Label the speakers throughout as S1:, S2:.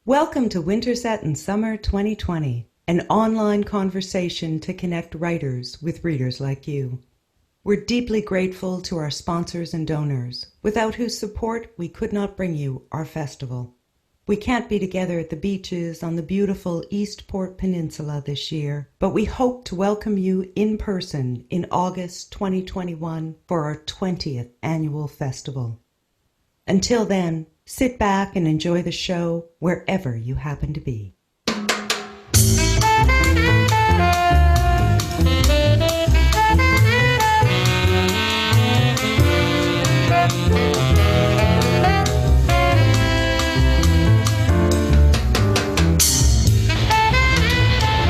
S1: Welcome to Winterset in Summer 2020, an online conversation to connect writers with readers like you. We're deeply grateful to our sponsors and donors, without whose support we could not bring you our festival. We can't be together at the beaches on the beautiful Eastport Peninsula this year, but we hope to welcome you in person in August 2021 for our 20th annual festival. Until then, sit back and enjoy the show wherever you happen to be.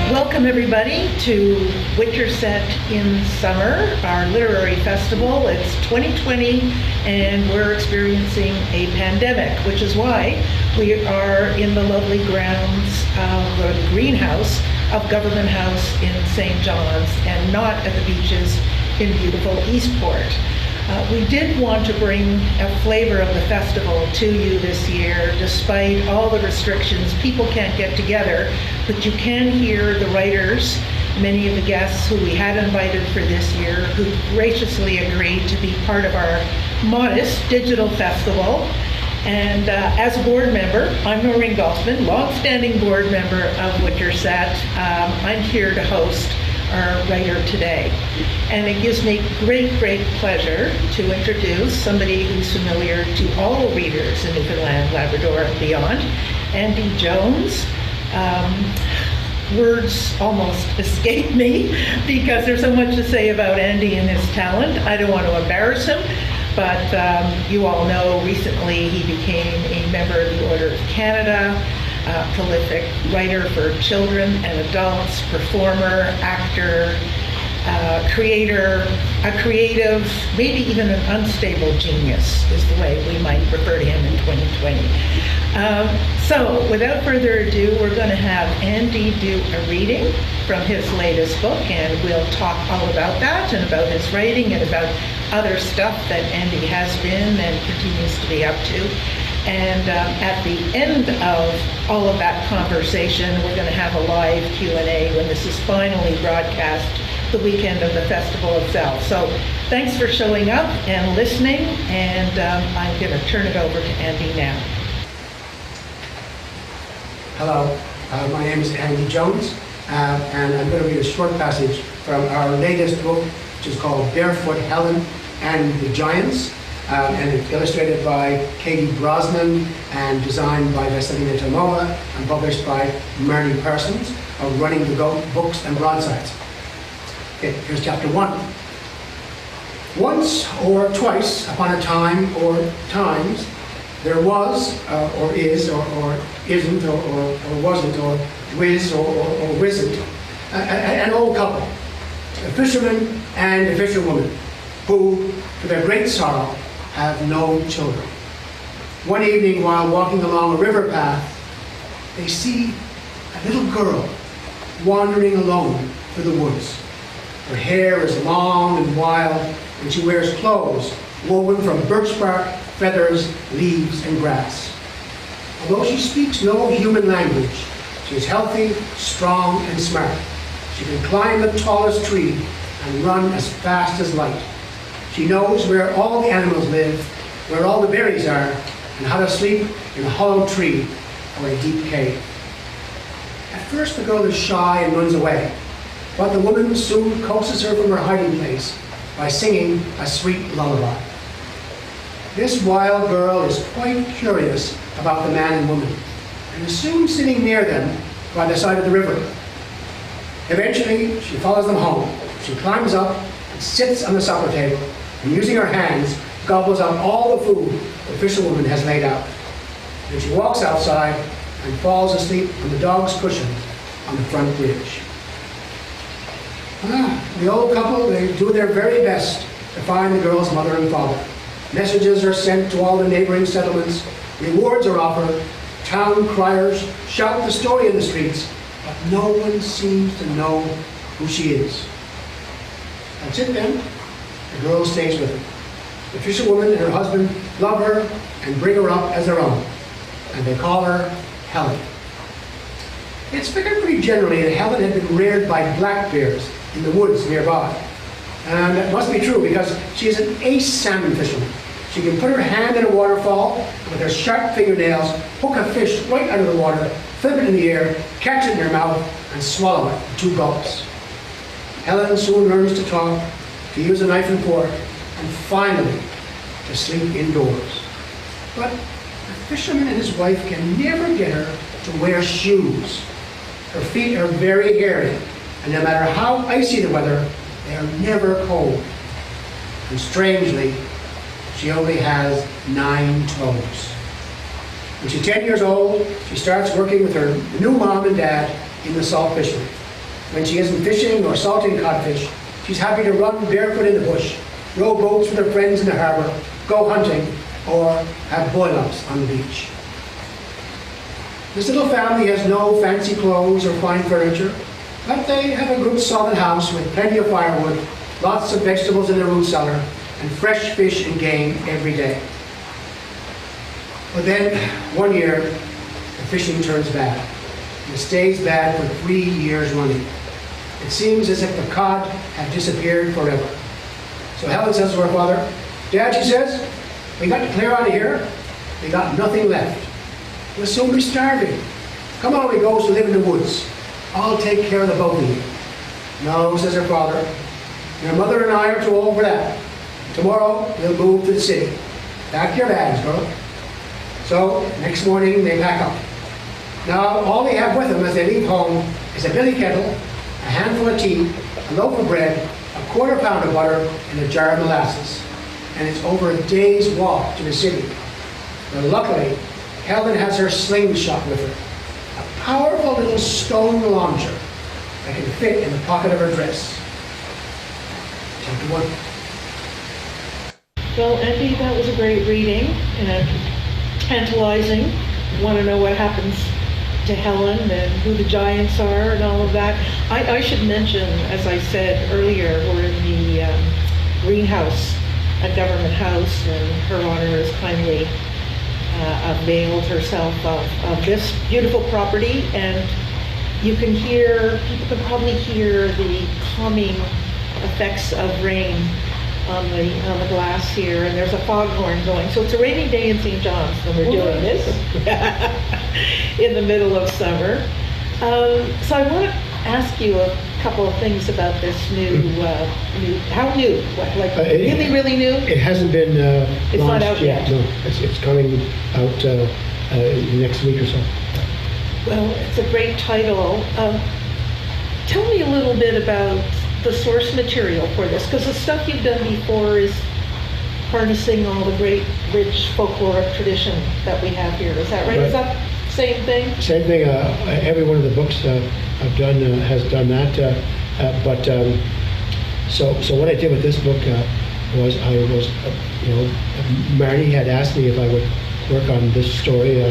S2: Welcome everybody to Winterset in Summer, our literary festival. It's 2020 and we're experiencing a pandemic, which is why we are in the lovely grounds of the greenhouse of Government House in St. John's and not at the beaches in beautiful Eastport. We did want to bring a flavor of the festival to you this year, despite all the restrictions. People can't get together, but you can hear the writers, many of the guests who we had invited for this year, who graciously agreed to be part of our modest digital festival. And as a board member, I'm Noreen, longstanding board member of Winterset. I'm here to host our writer today. And it gives me great pleasure to introduce somebody who's familiar to all readers in Newfoundland, Labrador, and beyond, Andy Jones. Words almost escape me because there's so much to say about Andy and his talent. I don't want to embarrass him, but you all know recently he became a member of the Order of Canada, a prolific writer for children and adults, performer, actor, creator, a creative, maybe even an unstable genius is the way we might refer to him in 2020. So without further ado, we're going to have Andy do a reading from his latest book, and we'll talk all about that and about his writing and about other stuff that Andy has been and continues to be up to. And at the end of all of that conversation, we're going to have a live Q&A when this is finally broadcast the weekend of the festival itself. So thanks for showing up and listening, and I'm going to turn it over to Andy now.
S3: Hello, my name is Andy Jones, and I'm going to read a short passage from our latest book, which is called Barefoot, Helen and the Giants. And it's illustrated by Katie Brosnan and designed by Veselina Tomova and published by Marnie Parsons of Running the Goat Books and Broadsides. Okay, here's chapter 1. Once or twice upon a time or times, there was, or is, or isn't, or wasn't, or whiz, or wisn't, an old couple, a fisherman and a fisherwoman, who, to their great sorrow, have no children. One evening, while walking along a river path, they see a little girl wandering alone through the woods. Her hair is long and wild, and she wears clothes woven from birch bark, feathers, leaves, and grass. Although she speaks no human language, she is healthy, strong, and smart. She can climb the tallest tree and run as fast as light. She knows where all the animals live, where all the berries are, and how to sleep in a hollow tree or a deep cave. At first the girl is shy and runs away, but the woman soon coaxes her from her hiding place by singing a sweet lullaby. This wild girl is quite curious about the man and woman, and is soon sitting near them by the side of the river. Eventually, she follows them home. She climbs up and sits on the supper table, and using her hands, gobbles up all the food the fisherwoman has laid out. Then she walks outside and falls asleep on the dog's cushion on the front bridge. The old couple, they do their very best to find the girl's mother and father. Messages are sent to all the neighboring settlements, rewards are offered, town criers shout the story in the streets, but no one seems to know who she is. That's it then. The girl stays with her. The fisherwoman and her husband love her and bring her up as their own, and they call her Helen. It's figured pretty generally that Helen had been reared by black bears in the woods nearby. And that must be true because she is an ace salmon fisherman. She can put her hand in a waterfall and with her sharp fingernails hook a fish right out of the water, flip it in the air, catch it in her mouth, and swallow it in 2 gulps. Helen soon learns to talk, to use a knife and fork, and finally to sleep indoors. But the fisherman and his wife can never get her to wear shoes. Her feet are very hairy, and no matter how icy the weather, they are never cold. And strangely, she only has 9 toes. When she's 10 years old, she starts working with her new mom and dad in the salt fishery. When she isn't fishing or salting codfish, she's happy to run barefoot in the bush, row boats with her friends in the harbor, go hunting, or have boil-ups on the beach. This little family has no fancy clothes or fine furniture, but they have a good solid house with plenty of firewood, lots of vegetables in their root cellar, and fresh fish and game every day. But then, one year, the fishing turns bad. And it stays bad for 3 years running. It seems as if the cod have disappeared forever. So Helen says to her father, "Dad," she says, "we got to clear out of here. We got nothing left. We'll soon be starving. Come on, we go to live in the woods. I'll take care of the both of you." "No," says her father. "Your mother and I are too old for that. Tomorrow, we'll move to the city. Pack your bags, girl." So, next morning, they pack up. Now, all they have with them as they leave home is a billy kettle, a handful of tea, a loaf of bread, a quarter pound of butter, and a jar of molasses. And it's over a day's walk to the city. But luckily, Helen has her slingshot with her, a powerful little stone launcher that can fit in the pocket of her dress. Chapter 1.
S2: Well, Andy, that was a great reading and tantalizing. You want to know what happens to Helen and who the giants are and all of that. I should mention, as I said earlier, we're in the greenhouse at Government House, and Her Honor has kindly availed herself of this beautiful property, and you can hear, people can probably hear the calming effects of rain on the glass here, and there's a foghorn going. So it's a rainy day in St. John's when we're doing this in the middle of summer. So I want to ask you a couple of things about this how new? What, like really new?
S3: It hasn't been
S2: it's
S3: launched
S2: not out yet.
S3: No, it's coming out next week or so.
S2: Well, it's a great title. Tell me a little bit about the source material for this, because the stuff you've done before is harnessing all the great, rich folkloric tradition that we have here. Is that right? Is that the same thing?
S3: Same thing. Every one of the books I've done has done that. So what I did with this book was Marty had asked me if I would work on this story.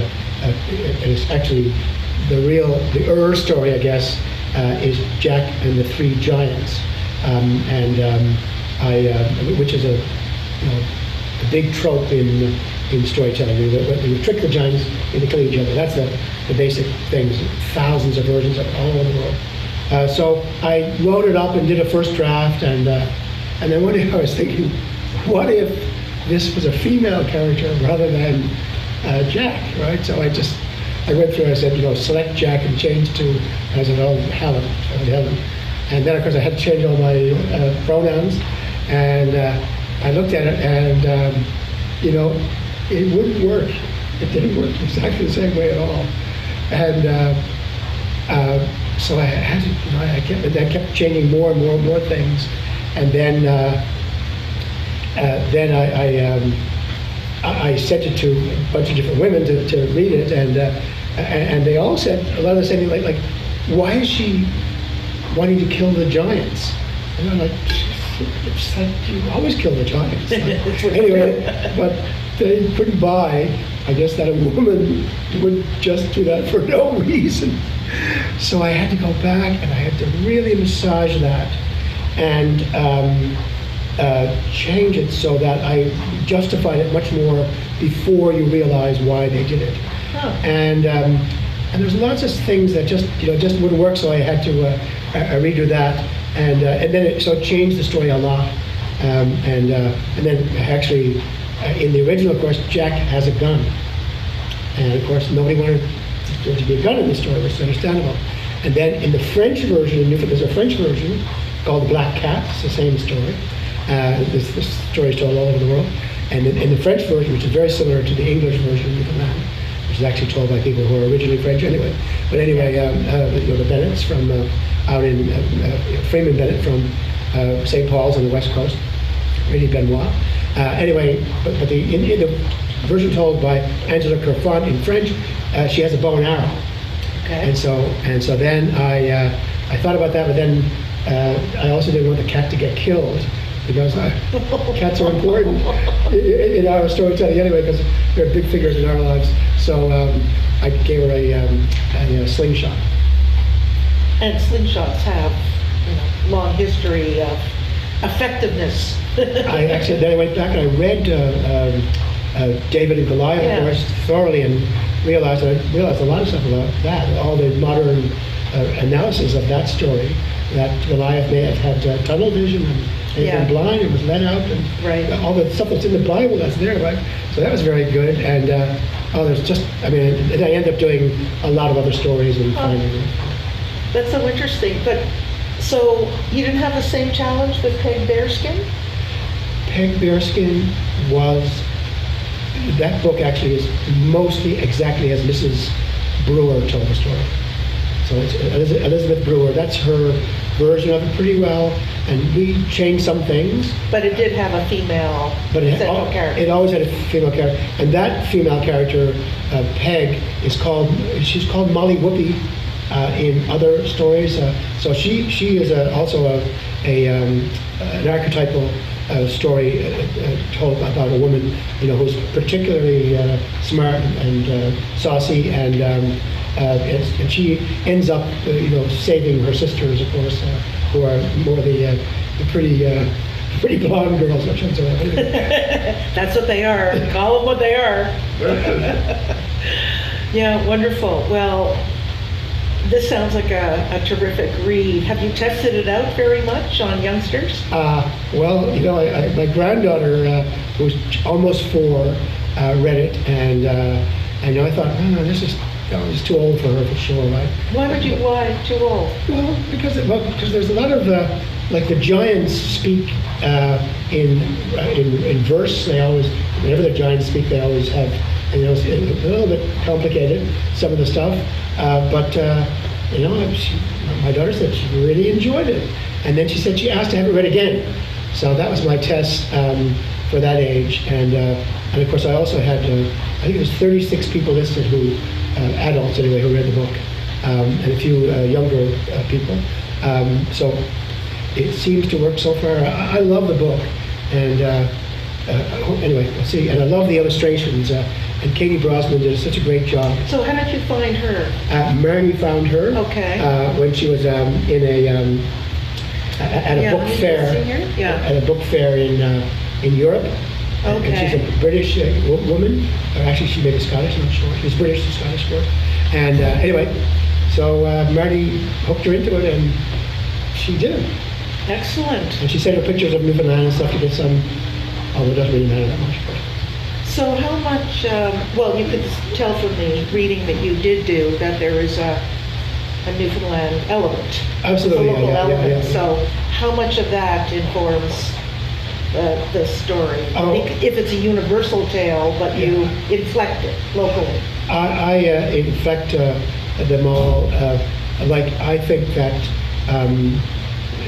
S3: It's actually the story, I guess, is Jack and the Three Giants, which is a big trope in storytelling. You trick the giants into killing each other. That's the basic things. Thousands of versions of all over the world. So I wrote it up and did a first draft, and then one day I was thinking, what if this was a female character rather than Jack, right? So I went through and I said, select Jack and change to, I said, Helen. And then, of course, I had to change all my pronouns. And I looked at it and, it wouldn't work. It didn't work exactly the same way at all. And so I had to, I kept changing more and more things. And then I sent it to a bunch of different women to read it, and they all said a lot of the same thing, like, why is she wanting to kill the giants? And I'm like, it's like you always kill the giants. Anyway, but they couldn't buy, I guess, that a woman would just do that for no reason. So I had to go back and I had to really massage that and change it so that I justified it much more before you realize why they did it.
S2: Oh.
S3: And and there's lots of things that just wouldn't work, so I had to redo that, and then it changed the story a lot, and then actually in the original, of course, Jack has a gun, and of course nobody wanted there to be a gun in the story, which is understandable. And then in the French version, in Newfoundland, there's a French version called The Black Cat. It's the same story. This story is told all over the world. And in the French version, which is very similar to the English version of Newfoundland, which is actually told by people who are originally French anyway. But anyway, the Bennetts from out in Freeman Bennett from St. Paul's on the west coast, really Benoit. Anyway, but in the version told by Angela Kerfont in French, she has a bow and arrow.
S2: Okay.
S3: And so then I thought about that, but then I also didn't want the cat to get killed, because cats are important in our storytelling anyway, because they're big figures in our lives. So I gave her a slingshot.
S2: And slingshots have long history of effectiveness.
S3: Then I went back and I read David and Goliath, of course, thoroughly, and realized a lot of stuff about that. All the modern analysis of that story, that Goliath may have had tunnel vision and may have been blind and was let out, and all the stuff that's in the Bible that's there, right? So that was very good. And there's just, I end up doing a lot of other stories and finding them.
S2: That's so interesting. But so you didn't have the same challenge with Peg Bearskin?
S3: Peg Bearskin was, that book actually is mostly exactly as Mrs. Brewer told the story. So it's Elizabeth Brewer, that's her version of it pretty well, and we changed some things.
S2: But it did have a female central character. It
S3: always had a female character, and that female character, Peg, she's called Molly Whoopie in other stories. So she is also an archetypal story told about a woman, who's particularly smart and saucy, and she ends up, saving her sisters, of course, who are more the pretty blonde girls, I shouldn't say that.
S2: That's what they are. Call them what they are. Yeah, wonderful. Well, this sounds like a terrific read. Have you tested it out very much on youngsters?
S3: Well, my granddaughter, who's almost 4, read it, and I thought, this is too old for her for sure, right?
S2: Why too old?
S3: Well, because there's a lot of like the giants speak in verse. They always, whenever the giants speak, they always have. It's a little bit complicated, some of the stuff, but my daughter said she really enjoyed it, and then she said she asked to have it read again. So that was my test for that age, and of course I also had I think it was 36 people listed who adults anyway who read the book, and a few younger people. So it seems to work so far. I love the book, and anyway, we'll see. And I love the illustrations. And Katie Brosnan did such a great job.
S2: So how did you find her?
S3: Mary found her.
S2: Okay.
S3: When she was at a book fair. At a book fair in Europe.
S2: Okay.
S3: And she's a British woman, or actually she may be Scottish, I'm not sure. She's British and Scottish, of course. And anyway, so Marty hooked her into it, and she did it.
S2: Excellent.
S3: And she sent her pictures of Newfoundland and stuff to get some, although it doesn't really matter that much. But.
S2: So how much, well, you could tell from the reading that you did do that there is a Newfoundland element.
S3: Absolutely,
S2: a local element.
S3: Yeah.
S2: So how much of that informs the story? If it's a universal tale, but you inflect it locally.
S3: I inflect them all. I think that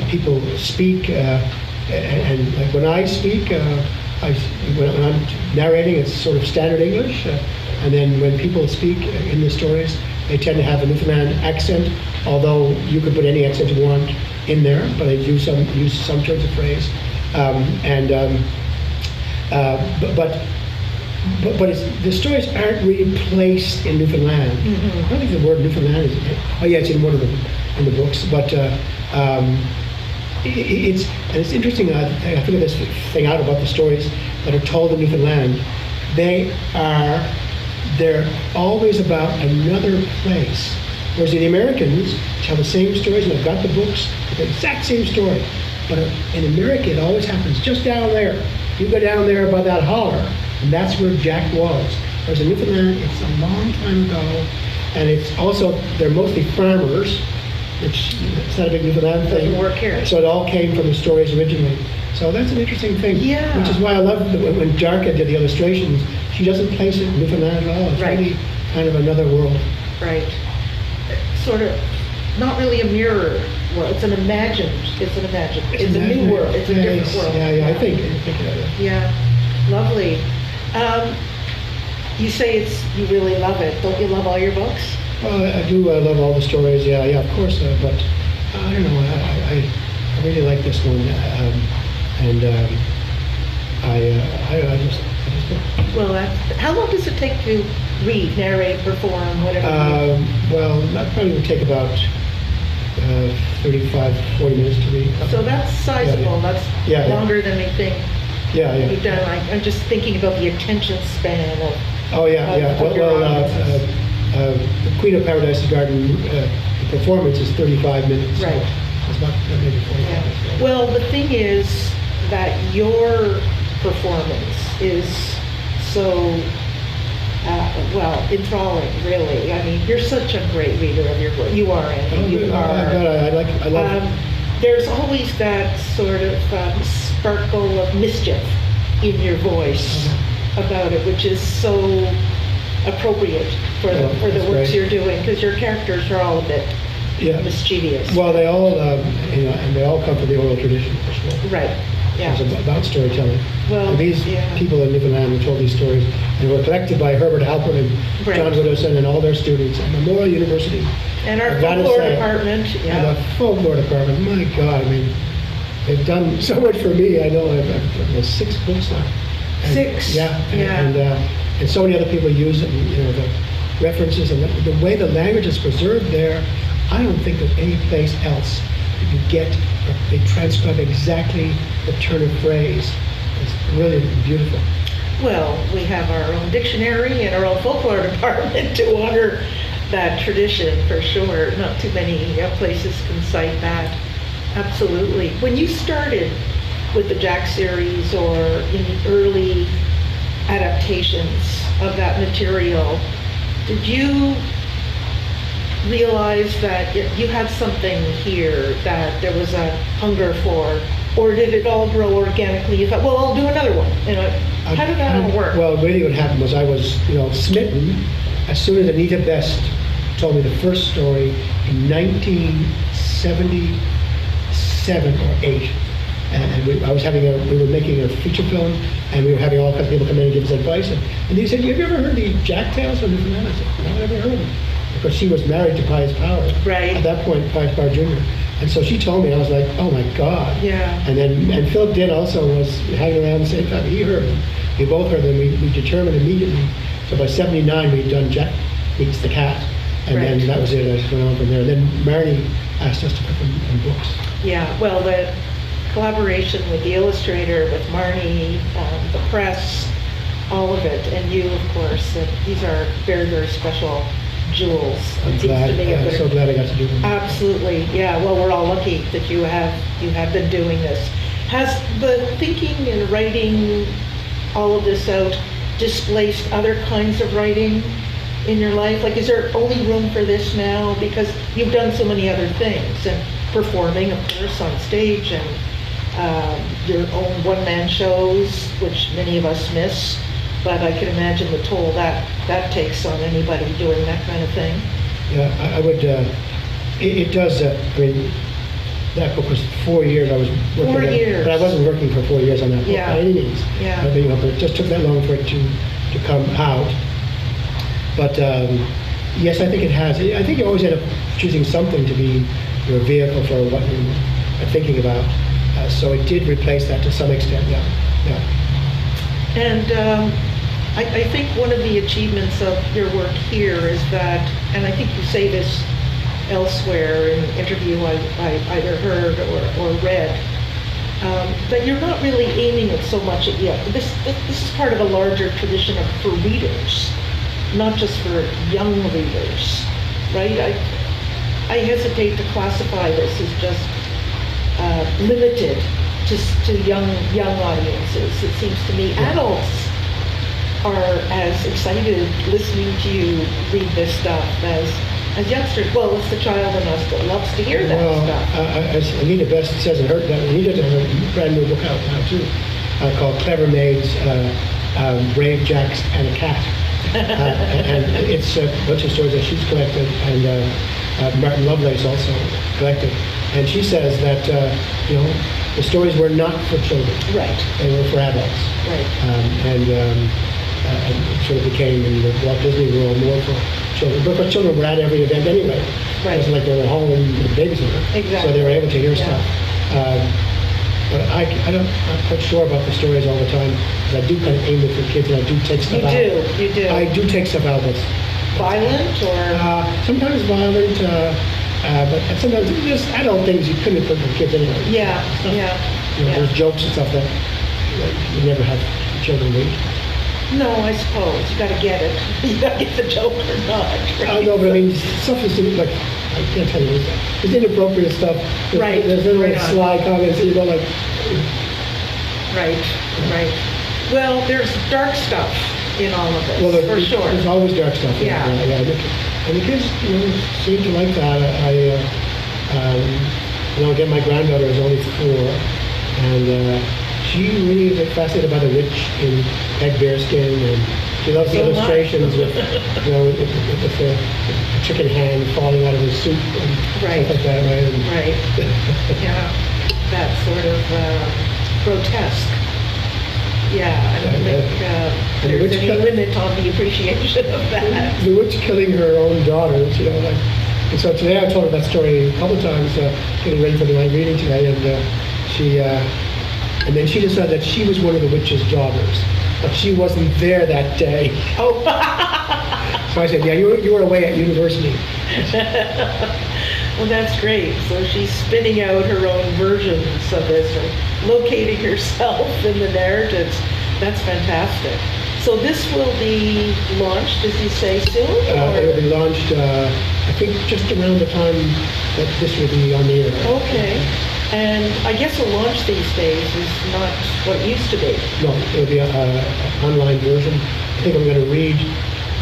S3: people speak, and like when I speak, when I'm narrating, it's sort of standard English, and then when people speak in the stories, they tend to have a Newfoundland accent, although you could put any accent you want in there, but I use some turns of phrase. But the stories aren't really placed in Newfoundland. Mm-hmm. I don't think the word Newfoundland is. Oh yeah, it's in one of the books. But it's interesting. I figured this thing out about the stories that are told in Newfoundland. They are they're always about another place. Whereas the Americans tell the same stories, and they've got the books, the exact same story. But in America, it always happens just down there. You go down there by that holler, and that's where Jack was. Whereas in Newfoundland, it's a long time ago, and it's also, they're mostly farmers. It's not a big Newfoundland thing.
S2: Doesn't work here.
S3: So it all came from the stories originally. So that's an interesting thing.
S2: Yeah.
S3: Which is why I love when Jarka did the illustrations, she doesn't place it in Newfoundland at all. It's
S2: Right.
S3: really kind of another world.
S2: Right. Sort of, not really a mirror world. It's a new world. It's a different world.
S3: Yeah, I think
S2: Yeah, lovely. You say you really love it. Don't you love all your books?
S3: Well, I do. I love all the stories. Yeah, of course. But I don't know. I really like this one, I just.
S2: Well, how long does it take to read, narrate, perform, whatever?
S3: Well, that probably would take about 35, 40 minutes to read.
S2: So that's sizable. That's longer than anything you've done. I'm just thinking about the attention span of.
S3: Oh yeah. The Queen of Paradise's Garden performance is 35 minutes.
S2: Right.
S3: So it's about maybe 40 minutes.
S2: Yeah. Well, the thing is that your performance is so enthralling, really. I mean, you're such a great reader of your book. You are, Andy. You are.
S3: I love it.
S2: There's always that sort of sparkle of mischief in your voice about it, which is so appropriate for the works you're doing, because your characters are all a bit mischievous.
S3: Well, they all, and they all come from the oral tradition, for sure.
S2: Right. Yeah.
S3: It's about storytelling.
S2: Well,
S3: and these people in Newfoundland who told these stories, and were collected by Herbert Halpern and John Widdowson and all their students at Memorial University.
S2: And our folklore department.
S3: And the folklore department, my God, I mean, they've done so much for me. I know I've 6 books now. And,
S2: 6?
S3: And so many other people use it, and, the references and the way the language is preserved there, I don't think of any place else that you get, they transcribe exactly the turn of phrase. It's really beautiful.
S2: Well, we have our own dictionary and our own folklore department to honor that tradition, for sure. Not too many places can cite that. Absolutely. When you started with the Jack series or in the early adaptations of that material, did you realize that you had something here that there was a hunger for, or did it all grow organically? You thought, well, I'll do another one. How did that all work?
S3: Well, really what happened was I was, smitten as soon as Anita Best told me the first story in 1977 or 8. And we were making a feature film, and we were having all kinds of people come in and give us advice. And they said, have you ever heard the Jack Tales from Newfoundland? I said, no, I've never heard of them. Because she was married to Pius Power.
S2: Right.
S3: At that point, Pius Power Jr. And so she told me, and I was like, oh my God.
S2: Yeah.
S3: And Philip Ditt also was hanging around the same time. He heard them. We both heard them. We determined immediately. So by 79, we'd done Jack Meets the Cat. And then that was it. I just went on from there. And then Marnie asked us to put them in books.
S2: Yeah, well, the collaboration with the illustrator, with Marnie, the press, all of it, and you, of course, these are very, very special jewels.
S3: I'm so glad I got to do them.
S2: Absolutely, yeah. Well, we're all lucky that you have been doing this. Has the thinking and writing all of this out displaced other kinds of writing in your life? Like, is there only room for this now? Because you've done so many other things, and performing, of course, on stage, and your own one-man shows, which many of us miss. But I can imagine the toll that takes on anybody doing that kind of thing.
S3: Yeah, I would. It does. I mean, that book was 4 years. I was working.
S2: 4 years.
S3: But I wasn't working for 4 years on that book by any means.
S2: Yeah.
S3: But it just took that long for it to come out. But yes, I think it has. I think you always end up choosing something to be your vehicle for what you're thinking about. So it did replace that to some extent. Yeah.
S2: And I think one of the achievements of your work here is that, and I think you say this elsewhere in an interview I either heard or read, that you're not really aiming it so much at this is part of a larger tradition for readers not just for young readers, right? I hesitate to classify this as just limited to young audiences. It seems to me adults are as excited listening to you read this stuff as youngsters. Well, it's the child in us that loves to hear that stuff.
S3: As Anita Best says in her, Anita has a brand new book out now too, called Clever Maids, Brave Jacks, and a Cat. And it's a bunch of stories that she's collected, and Martin Lovelace also collected. And she says that, the stories were not for children.
S2: Right.
S3: They were for adults.
S2: Right.
S3: And it sort of became in the Walt Disney World more for children. But of course, children were at every event anyway.
S2: Right.
S3: It wasn't like they were home with a babysitter.
S2: Exactly.
S3: So they were able to hear stuff. But I'm not quite sure about the stories all the time, because I do kind of aim it for kids, and I do take stuff out.
S2: You do.
S3: I do take stuff out that's
S2: violent, or
S3: sometimes violent, but sometimes just adult things you couldn't put for kids anyway.
S2: Yeah.
S3: There's jokes and stuff that you never have children read.
S2: No, I suppose you got to get it. You got to get the joke or not. Right?
S3: No, but I mean, stuff is like, I can't tell you, it's inappropriate stuff.
S2: Right.
S3: There's little sly comments, like.
S2: Right. Well, there's dark stuff in all of this, for sure.
S3: There's always dark stuff.
S2: Yeah.
S3: And the kids, seem to like that. Again, my granddaughter is only 4, and she really is fascinated by the witch in Peg Bearskin, and she loves the illustrations with the chicken hand falling out of his soup and stuff like that, right?
S2: Right. Yeah, that sort of grotesque. Yeah, I don't think there's any limit on the appreciation of that.
S3: The witch killing her own daughters, And so today I told her that story a couple of times, getting ready for the night reading today, and then she decided that she was one of the witch's daughters, but she wasn't there that day.
S2: Oh.
S3: So I said, yeah, you were away at university.
S2: Well, that's great. So she's spinning out her own versions of this, or locating herself in the narratives. That's fantastic. So this will be launched, as you say, soon?
S3: It will be launched, I think, just around the time that this will be on the air.
S2: Okay. And I guess a launch these days is not what it used to be.
S3: No, it will be an online version. I think I'm going to read,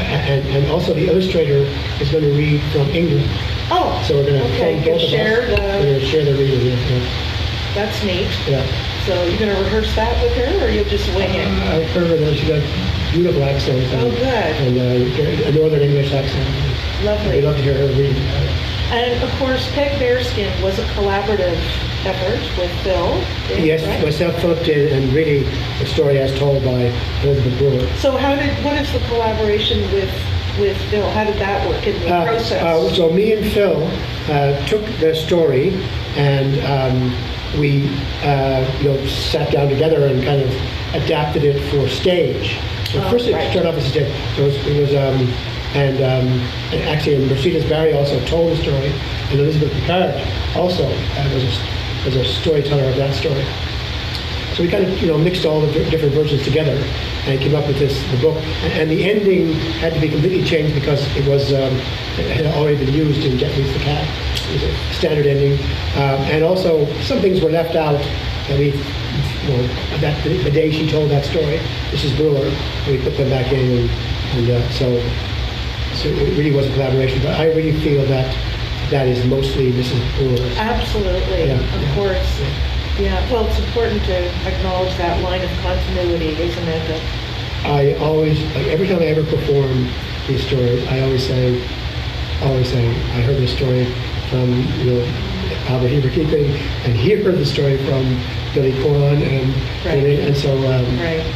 S3: and also the illustrator is going to read from England.
S2: Oh,
S3: so we're going to
S2: okay.
S3: both of us. We're going to share the reading. Yeah.
S2: That's neat.
S3: Yeah.
S2: So you're going to rehearse that with her, or you'll just wing it?
S3: I've heard her. She's got beautiful accent.
S2: Oh, good.
S3: And a Northern English accent.
S2: Lovely.
S3: I'd love to hear her read.
S2: And of course, Peg Bearskin was a collaborative effort with Phil.
S3: Yes,
S2: right?
S3: Myself, Foote did, and really the story as told by Elizabeth Brewer.
S2: So what is the collaboration with Phil? How did that work in the process?
S3: So me and Phil took the story, and we sat down together and kind of adapted it for stage. So first it started off as a stage. So it was and actually Mercedes Barry also told the story, and Elizabeth Picard also was a storyteller of that story. So we kind of mixed all the different versions together and came up with the book. And the ending had to be completely changed because it had already been used in Jet Meets the Cat. It was a standard ending, and also some things were left out that we, the day she told that story, Mrs. Brewer, we put them back in, and so it really was a collaboration. But I really feel that is mostly Mrs. Brewer's.
S2: Absolutely, of course. Yeah, well, it's important to acknowledge that line of continuity, isn't it?
S3: I always, every time I ever perform these stories, I always say, I heard this story from Albert Heber Keeping, and he heard the story from Billy Corlin, and so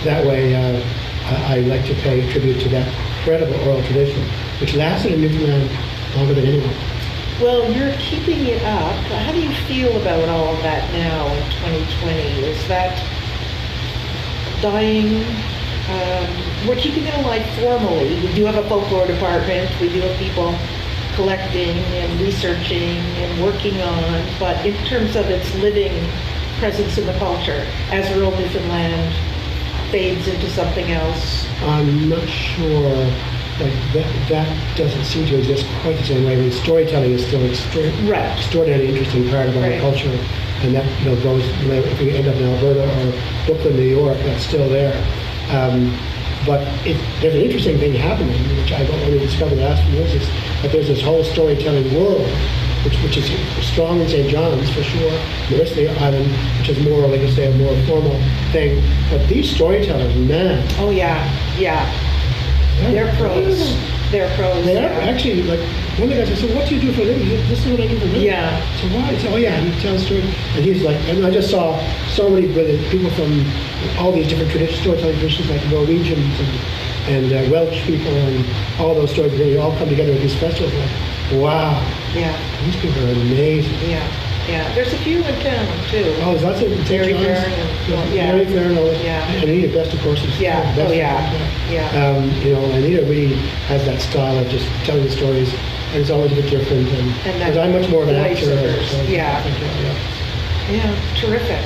S3: that way I like to pay tribute to that incredible oral tradition, which lasted in Newfoundland longer than anyone.
S2: Well, you're keeping it up. How do you feel about all of that now in 2020? Is that dying? We're keeping it alive formally. We do have a folklore department. We do have people collecting and researching and working on, but in terms of its living presence in the culture, as rural Newfoundland fades into something else.
S3: I'm not sure like that doesn't seem to exist quite the same way. I mean, storytelling is still extraordinarily interesting part of our culture, and that goes. If we end up in Alberta or Brooklyn, New York, that's still there. But there's an interesting thing happening, which I've only discovered the last few years, is that there's this whole storytelling world, which is strong in St. John's for sure, the rest of the island, which is more, like I say, a more formal thing. But these storytellers, man.
S2: Oh yeah. They're pros. They're pros.
S3: They are actually, like, one of the guys said, so what do you do for a living? He said, this is what I do for a living.
S2: Yeah.
S3: So why? He said, oh yeah, he tells stories. And he's like, and I just saw so many brilliant people from all these different storytelling traditions, like Norwegians and Welsh people and all those stories. They all come together at these festivals. Like, wow.
S2: Yeah.
S3: These people are amazing.
S2: Yeah. There's a few in town too.
S3: Oh, is that it?
S2: Very fair.
S3: Very fair. And Anita Best, of course, is
S2: yeah.
S3: Best.
S2: Oh yeah.
S3: Anita really has that style of just telling the stories, and it's always a bit different. And because I'm much more of an actor.
S2: Yeah. Terrific.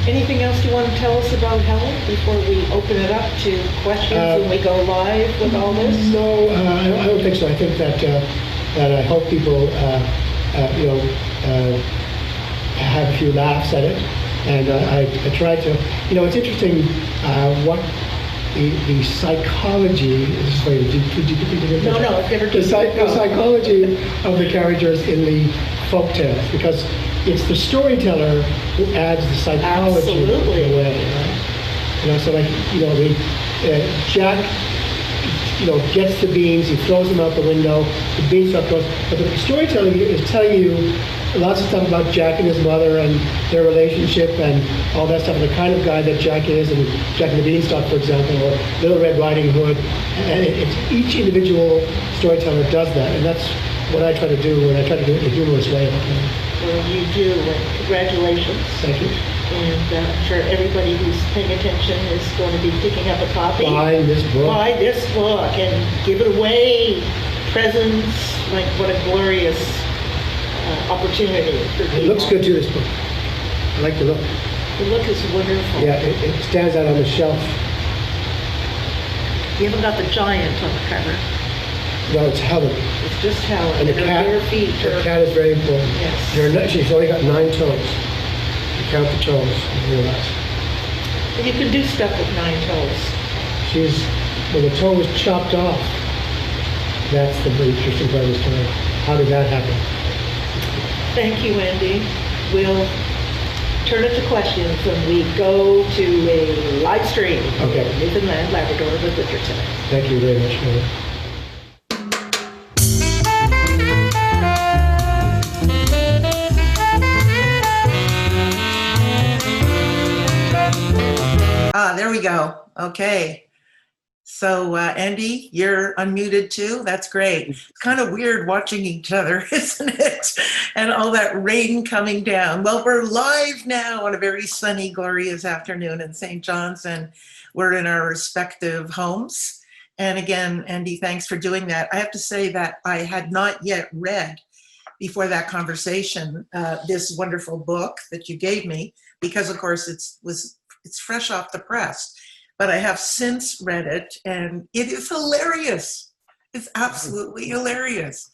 S2: Anything else you want to tell us about Helen before we open it up to questions and we go live with all this?
S3: No, I don't think so. I think that I hope people have a few laughs at it, and I try to. It's interesting what the psychology is very deep.
S2: No, never
S3: the psychology of the characters in the folk tales, because it's the storyteller who adds the psychology in a way, right? So Jack, gets the beans, he throws them out the window, the beans start goes. But the storytelling is telling you lots of stuff about Jack and his mother and their relationship and all that stuff, and the kind of guy that Jack is, and Jack and the Beanstalk, for example, or Little Red Riding Hood. And each individual storyteller does that, and that's what I try to do, and I try to do it in a humorous way.
S2: Well, you do, and congratulations.
S3: Thank you.
S2: And I'm sure everybody who's paying attention is going to be picking up a copy.
S3: Buy this book.
S2: And give it away. Presents. Like, what a glorious opportunity for people.
S3: It looks good too, this book. I like the look.
S2: The look is wonderful.
S3: Yeah, it stands out on the shelf.
S2: You haven't got the giant on the cover.
S3: No, it's Helen.
S2: It's just Helen.
S3: And the cat. The cat is very important.
S2: Yes.
S3: She's only got 9 toes. You count the toes, you realize.
S2: And you can do stuff with 9 toes.
S3: When the toe was chopped off, that's the very interesting part of the story. How did that happen?
S2: Thank you, Andy. We'll turn it to questions when we go to a live stream.
S3: Okay.
S2: Newfoundland, Labrador with Winterset.
S3: Thank you very much, Helen.
S4: There we go. Okay. So, Andy, you're unmuted too. That's great. It's kind of weird watching each other, isn't it? And all that rain coming down. Well, we're live now on a very sunny, glorious afternoon in St. John's, and we're in our respective homes. And again, Andy, thanks for doing that. I have to say that I had not yet read, before that conversation, this wonderful book that you gave me, because of course it's fresh off the press. But I have since read it, and it is hilarious. It's absolutely hilarious.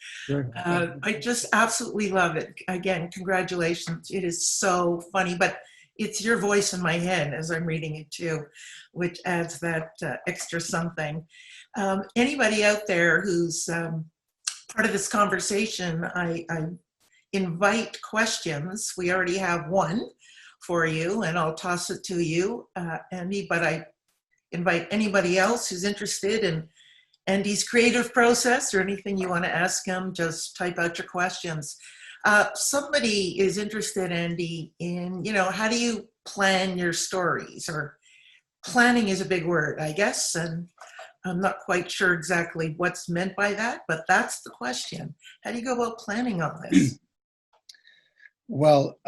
S4: I just absolutely love it. Again, congratulations. It is so funny, but it's your voice in my head as I'm reading it too, which adds that extra something. Anybody out there who's part of this conversation, I invite questions. We already have one for you, and I'll toss it to you, Andy, but I invite anybody else who's interested in Andy's creative process or anything you want to ask him, just type out your questions. Somebody is interested, Andy, in, how do you plan your stories? Or planning is a big word, I guess, and I'm not quite sure exactly what's meant by that, but that's the question. How do you go about planning all this?
S3: Well,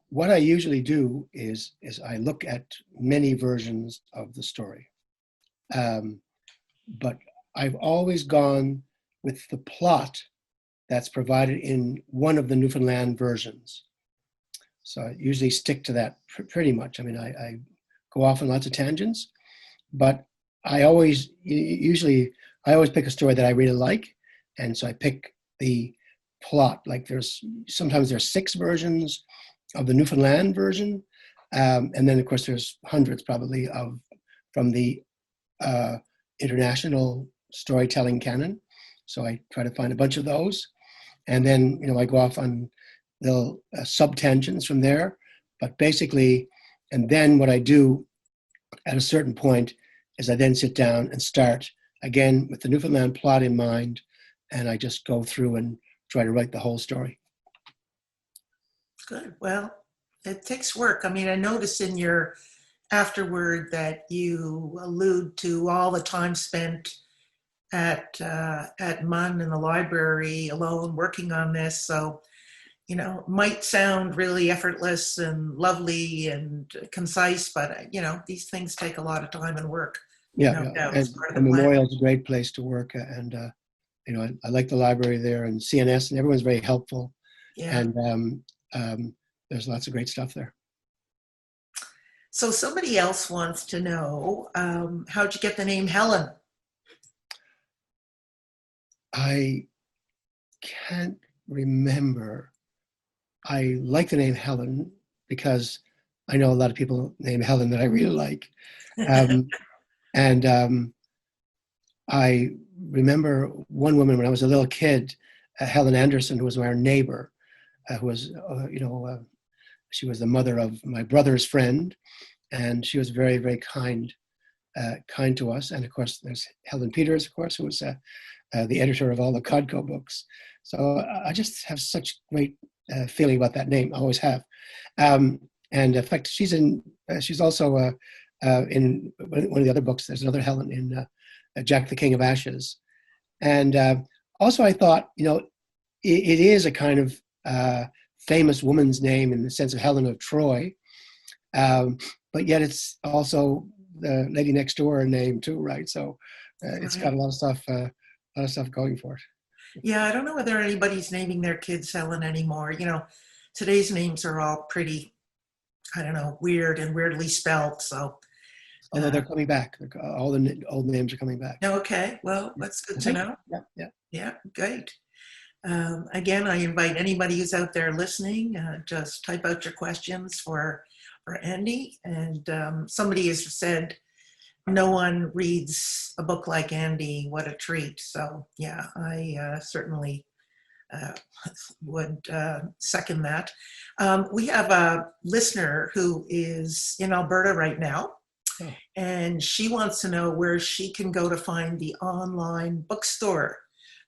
S3: what I usually do is I look at many versions of the story. But I've always gone with the plot that's provided in one of the Newfoundland versions. So I usually stick to that pretty much. I mean, I go off on lots of tangents, but I always usually I always pick a story that I really like, and so I pick the plot. Like sometimes there's 6 versions of the Newfoundland version, and then of course there's hundreds probably from the international storytelling canon. So I try to find a bunch of those, and then I go off on little sub-tangents from there. But basically, and then what I do at a certain point is I then sit down and start again with the Newfoundland plot in mind, and I just go through and try to write the whole story.
S4: Good. Well, it takes work. I mean, I notice in your afterword that you allude to all the time spent at MUN in the library alone working on this. So, might sound really effortless and lovely and concise, but these things take a lot of time and work.
S3: Yeah,
S4: No doubt.
S3: and the memorial is a great place to work, and I like the library there, and CNS, and everyone's very helpful.
S4: Yeah.
S3: And there's lots of great stuff there.
S4: So somebody else wants to know, how'd you get the name Helen?
S3: I can't remember. I like the name Helen because I know a lot of people named Helen that I really like. And I remember one woman when I was a little kid, Helen Henderson, who was our neighbor, who was, she was the mother of my brother's friend, and she was very, very kind to us. And of course, there's Helen Peters, of course, who was the editor of all the Codco books. So I just have such great feeling about that name. I always have. And in fact, she's also in one of the other books. There's another Helen in Jack the King of Ashes. And also I thought, it is a kind of famous woman's name in the sense of Helen of Troy. But yet it's also the lady next door name too, right? So it's got a lot of stuff going for it.
S4: Yeah, I don't know whether anybody's naming their kids Helen anymore. Today's names are all pretty, I don't know, weird and weirdly spelled. So,
S3: although they're coming back, all the old names are coming back.
S4: Okay, well, that's good to know. Yeah, great. Again, I invite anybody who's out there listening, just type out your questions for Andy. And somebody has said, no one reads a book like Andy. What a treat. So yeah, I certainly would second that. We have a listener who is in Alberta right now, and she wants to know where she can go to find the online bookstore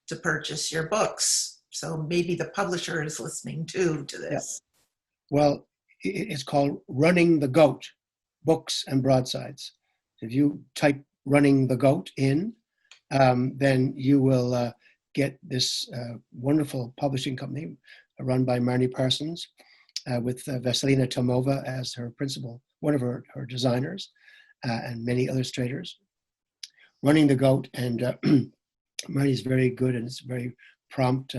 S4: to purchase your books. So maybe the publisher is listening too to this.
S3: Yeah. Well, it's called Running the Goat, Books and Broadsides. If you type Running the Goat in, then you will get this wonderful publishing company run by Marnie Parsons with Vasilina Tomova as her principal, one of her designers, and many illustrators. Running the Goat, and Marnie's very good, and it's a very prompt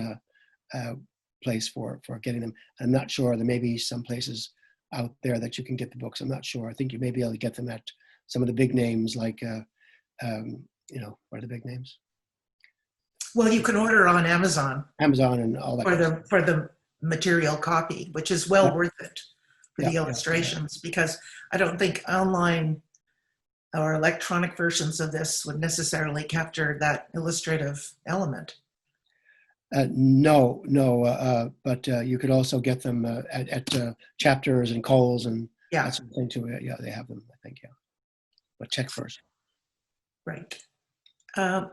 S3: place for getting them. I'm not sure. There may be some places out there that you can get the books. I'm not sure. I think you may be able to get them at some of the big names, like, what are the big names?
S4: Well, you can order on Amazon.
S3: Amazon and all that.
S4: For the material copy, which is well worth it for the illustrations, because I don't think online or electronic versions of this would necessarily capture that illustrative element.
S3: No, but you could also get them at Chapters and Coles and that sort of thing too. Yeah, they have them, I think, yeah. But check first.
S4: Right.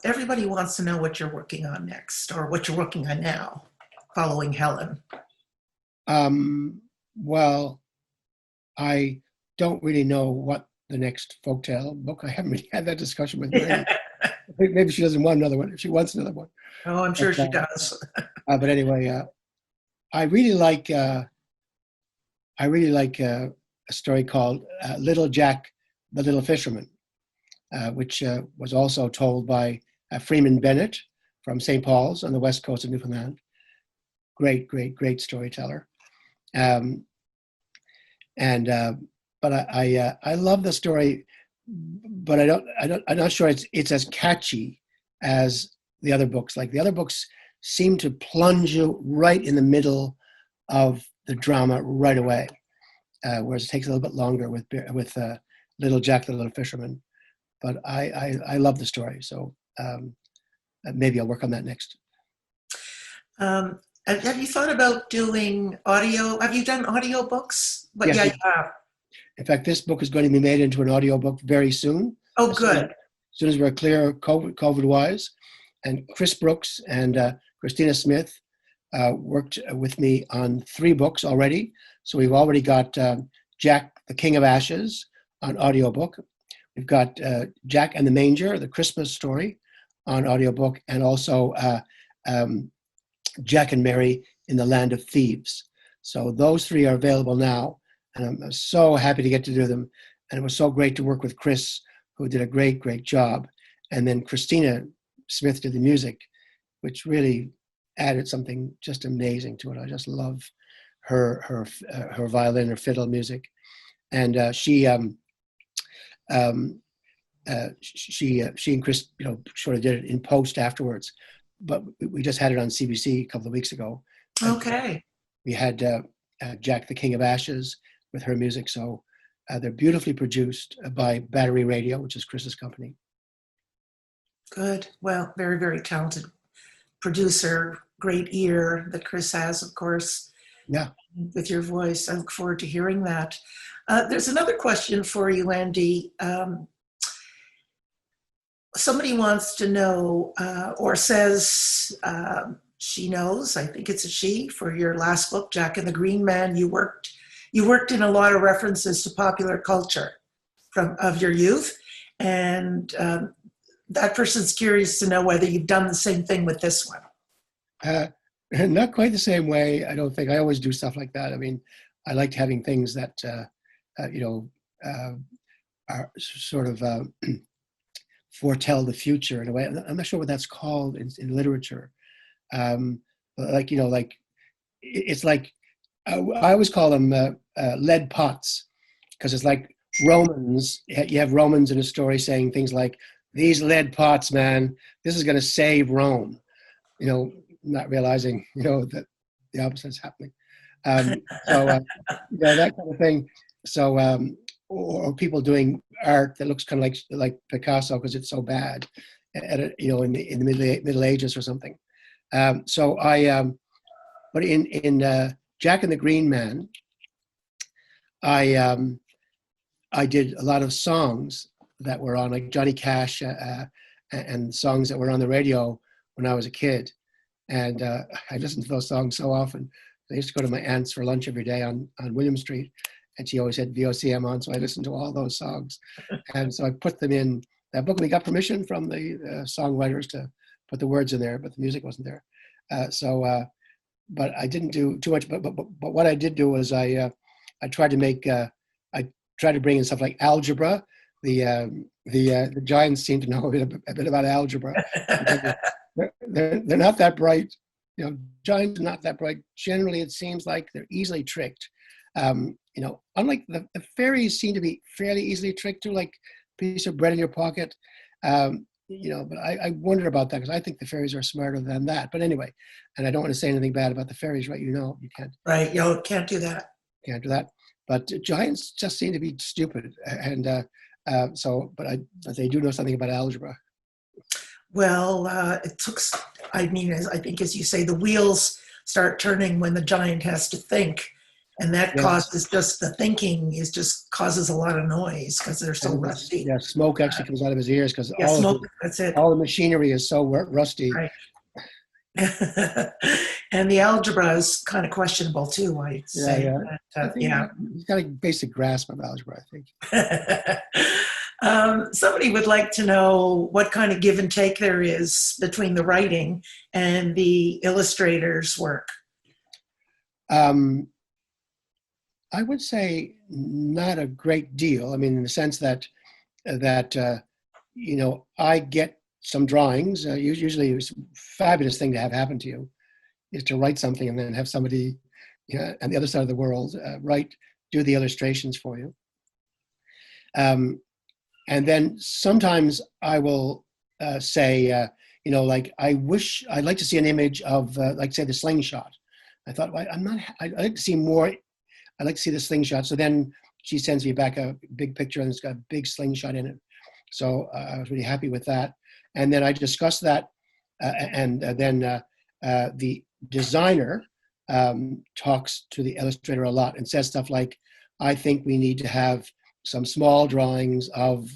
S4: Everybody wants to know what you're working on next, or what you're working on now, following Helen.
S3: Well, I don't really know what the next folktale book. I haven't really had that discussion with her. Maybe she doesn't want another one. If she wants another one.
S4: Oh, I'm sure she does.
S3: But anyway, I really like a story called Little Jack the Little Fisherman, which was also told by Freeman Bennett from St. Paul's on the west coast of Newfoundland. Great storyteller. But I love the story but I'm not sure it's as catchy as the other books. Like the other books seem to plunge you right in the middle of the drama right away, whereas it takes a little bit longer with Little Jack the Little Fisherman. But I love the story, so maybe I'll work on that next.
S4: Have you thought about doing audio? Have you done audio books? But
S3: Yes,
S4: yeah, you have.
S3: In fact, this book is going to be made into an audiobook very soon.
S4: Oh, good.
S3: As soon as we're clear COVID-wise. And Chris Brooks and Christina Smith worked with me on 3 books already. So we've already got Jack, the King of Ashes on audiobook. We've got Jack and the Manger, the Christmas story on audiobook, and also Jack and Mary in the Land of Thieves. So those 3 are available now, and I'm so happy to get to do them. And it was so great to work with Chris, who did a great, great job. And then Christina Smith did the music, which really added something just amazing to it. I just love her violin or fiddle music. And she and Chris, sort of did it in post afterwards. But we just had it on CBC a couple of weeks ago.
S4: Okay.
S3: We had Jack the King of Ashes with her music. So they're beautifully produced by Battery Radio, which is Chris's company.
S4: Good. Well, very, very talented producer. Great ear that Chris has, of course.
S3: Yeah.
S4: With your voice. I look forward to hearing that. There's another question for you, Andy. Somebody wants to know, or says she knows, I think it's a she, for your last book, Jack and the Green Man, you worked in a lot of references to popular culture of your youth. And that person's curious to know whether you've done the same thing with this one.
S3: Not quite the same way, I don't think. I always do stuff like that. I mean, I liked having things that, are sort of foretell the future in a way. I'm not sure what that's called in literature. It's like, I always call them lead pots, because it's like Romans. You have Romans in a story saying things like, "These lead pots, man, this is going to save Rome," not realizing, that the opposite is happening. That kind of thing. So, or people doing art that looks kind of like Picasso because it's so bad, in the Middle Ages or something. But in Jack and the Green Man, I did a lot of songs that were on, like Johnny Cash, and songs that were on the radio when I was a kid. And I listened to those songs so often. I used to go to my aunt's for lunch every day on William Street, and she always had VOCM on, so I listened to all those songs. And so I put them in that book. We got permission from the songwriters to put the words in there, but the music wasn't there. But I didn't do too much. But what I did do was I tried to bring in stuff like algebra. The Giants seem to know a bit about algebra. They're not that bright. Giants are not that bright. Generally, it seems like they're easily tricked. Unlike the fairies seem to be fairly easily tricked to, like a piece of bread in your pocket. But I wonder about that, because I think the fairies are smarter than that. But anyway, and I don't want to say anything bad about the fairies, right? You can't.
S4: Right, can't do that.
S3: Can't do that. But giants just seem to be stupid, and but they do know something about algebra.
S4: Well, it took. I think, as you say, the wheels start turning when the giant has to think, and that causes the thinking causes a lot of noise because they're so rusty.
S3: Yeah, smoke actually comes out of his ears because
S4: that's it.
S3: All the machinery is so rusty.
S4: Right. And the algebra is kind of questionable too, I'd say.
S3: He's got a basic grasp of algebra, I think.
S4: Somebody would like to know what kind of give and take there is between the writing and the illustrator's work.
S3: I would say not a great deal. I mean, in the sense that I get some drawings. Usually, it's a fabulous thing to have happen to you, is to write something and then have somebody on the other side of the world do the illustrations for you. And And then sometimes I will say, like, I'd like to see an image of, like, say, the slingshot. I thought, well, I'd like to see more. I'd like to see the slingshot. So then she sends me back a big picture and it's got a big slingshot in it. So I was really happy with that. And then I discussed that. And then the designer talks to the illustrator a lot and says stuff like, I think we need to have some small drawings of,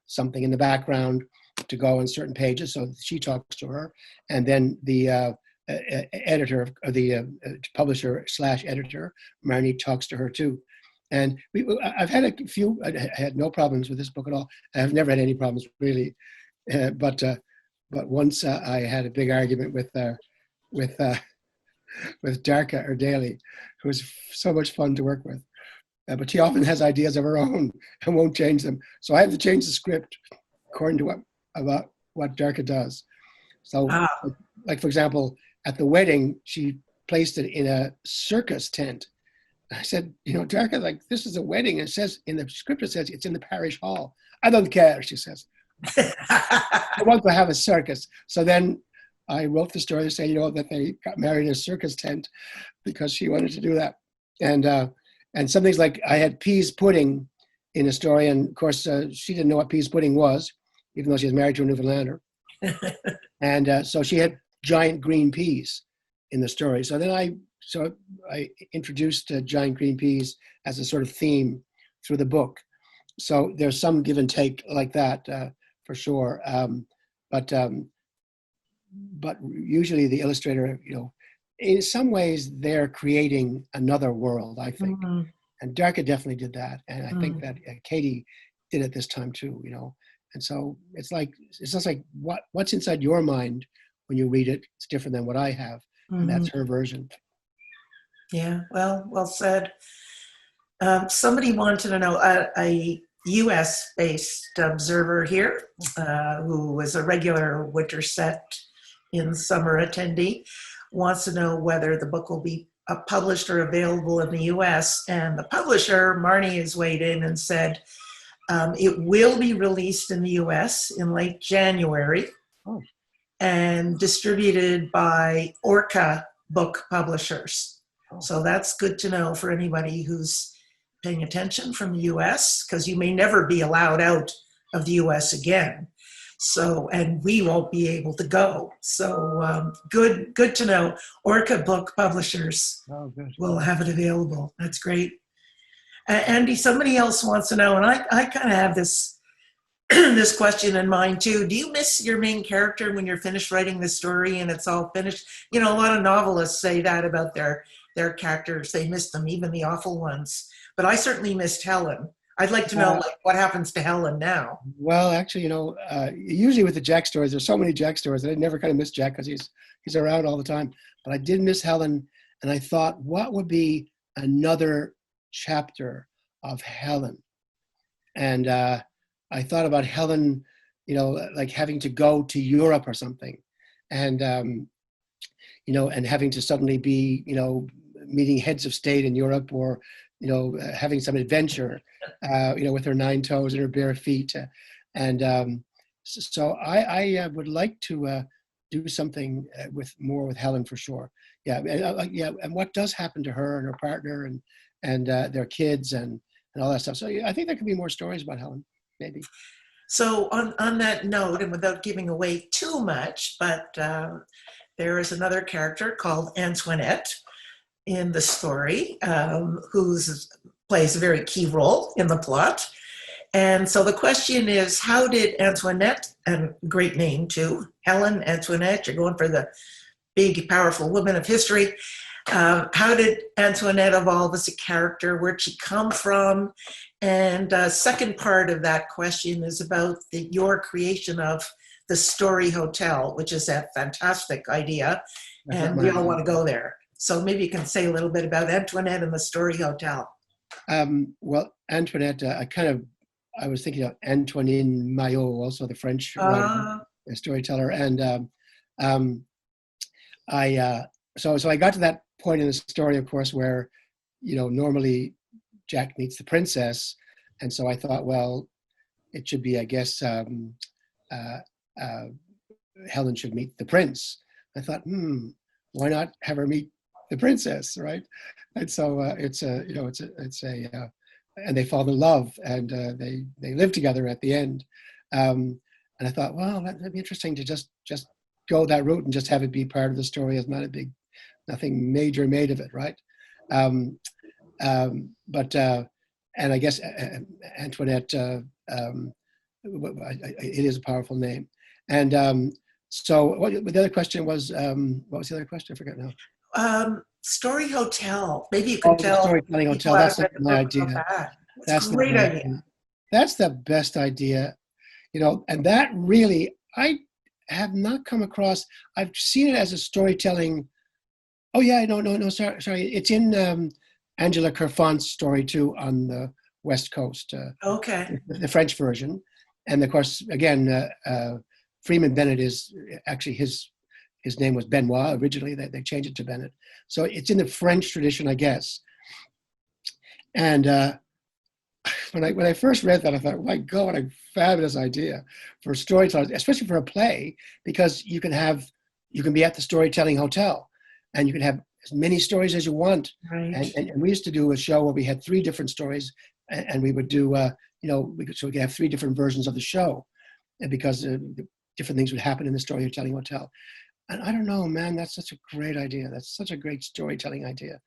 S3: something in the background to go on certain pages. So she talks to her. And then the editor, or the publisher / editor, Marnie, talks to her too. And I've had I had no problems with this book at all. I've never had any problems really. But once I had a big argument with Darka or Daly, who was so much fun to work with. But she often has ideas of her own and won't change them. So I have to change the script according to what Darka does. So, like, for example, at the wedding, she placed it in a circus tent. I said, Darka, like, this is a wedding. It says in the script, it says it's in the parish hall. I don't care, she says. I want to have a circus. So then I wrote the story to say, that they got married in a circus tent because she wanted to do that. And some things like I had peas pudding in a story. And of course, she didn't know what peas pudding was, even though she was married to a Newfoundlander. And so she had giant green peas in the story. So then I introduced giant green peas as a sort of theme through the book. So there's some give and take like that for sure. But usually the illustrator, in some ways they're creating another world, I think. Mm-hmm. And Darka definitely did that. And I think that Katie did it this time too, And so it's just like what's inside your mind when you read it. It's different than what I have. And that's her version.
S4: Yeah, well said. Somebody wanted to know, a US-based observer here, who was a regular Winterset in summer attendee, wants to know whether the book will be published or available in the US. And the publisher, Marnie, has weighed in and said it will be released in the US in late January and distributed by Orca Book Publishers. So that's good to know for anybody who's paying attention from the US, because you may never be allowed out of the US again. So, and we won't be able to go. So good to know. Orca Book Publishers will have it available. That's great. Andy, somebody else wants to know, and I kind of have this this question in mind too. Do you miss your main character when you're finished writing the story and it's all finished? A lot of novelists say that about their characters. They miss them, even the awful ones. But I certainly missed Helen. I'd like to know what happens to Helen now.
S3: Well, actually, usually with the Jack stories, there's so many Jack stories that I never kind of miss Jack because he's around all the time. But I did miss Helen, and I thought, what would be another chapter of Helen? And I thought about Helen, like having to go to Europe or something, and and having to suddenly be, meeting heads of state in Europe, or having some adventure, with her 9 toes and her bare feet. So I would like to do something with Helen for sure. Yeah, and what does happen to her and her partner and their kids and all that stuff. So I think there could be more stories about Helen, maybe.
S4: So on that note, and without giving away too much, but there is another character called Antoinette in the story, who plays a very key role in the plot. And so the question is, how did Antoinette, and great name too, Helen Antoinette, you're going for the big, powerful woman of history. How did Antoinette evolve as a character? Where'd she come from? And second part of that question is about your creation of the Story Hotel, which is a fantastic idea. And we all want to go there. So maybe you can say a little bit about Antoinette and the Story Hotel.
S3: Well, Antoinette, I was thinking of Antoine Maillot, also the French writer, storyteller. And so I got to that point in the story, of course, where, normally Jack meets the princess. And so I thought, well, it should be, I guess, Helen should meet the prince. I thought, why not have her meet the princess, right? And so and they fall in love, and they live together at the end. And I thought, well, that'd be interesting to just go that route and just have it be part of the story. It's not nothing major made of it, right? And I guess Antoinette, it is a powerful name. And so the other question was, what was the other question? I forget now.
S4: Story Hotel. Maybe you can tell.
S3: Storytelling Hotel. That's my idea.
S4: That's a great idea.
S3: That's the best idea, and that really, I have not come across. I've seen it as a storytelling. Oh yeah, no, sorry. It's in Angela Kerfont's story too on the West Coast.
S4: Okay.
S3: The French version, and of course, again, Freeman Bennett is actually his name was Benoit originally. They changed it to Bennett, so it's in the French tradition, I guess. And when I first read that, I thought, my God, what a fabulous idea for storytelling, especially for a play, because you can be at the Storytelling Hotel, and you can have as many stories as you want.
S4: Right.
S3: And we used to do a show where we had 3 different stories, and we would do, we could have 3 different versions of the show, and because different things would happen in the Storytelling Hotel. And I don't know, man, that's such a great idea. That's such a great storytelling idea.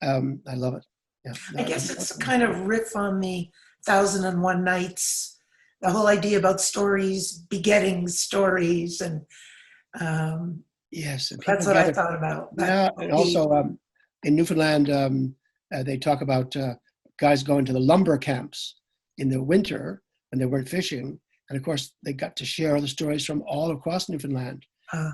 S3: I love it. Yeah,
S4: I guess it's kind of riff on the 1001 Nights, the whole idea about stories begetting stories, and
S3: yes, and
S4: that's what I thought about.
S3: Yeah, and also in Newfoundland, they talk about guys going to the lumber camps in the winter when they weren't fishing, and of course they got to share the stories from all across Newfoundland.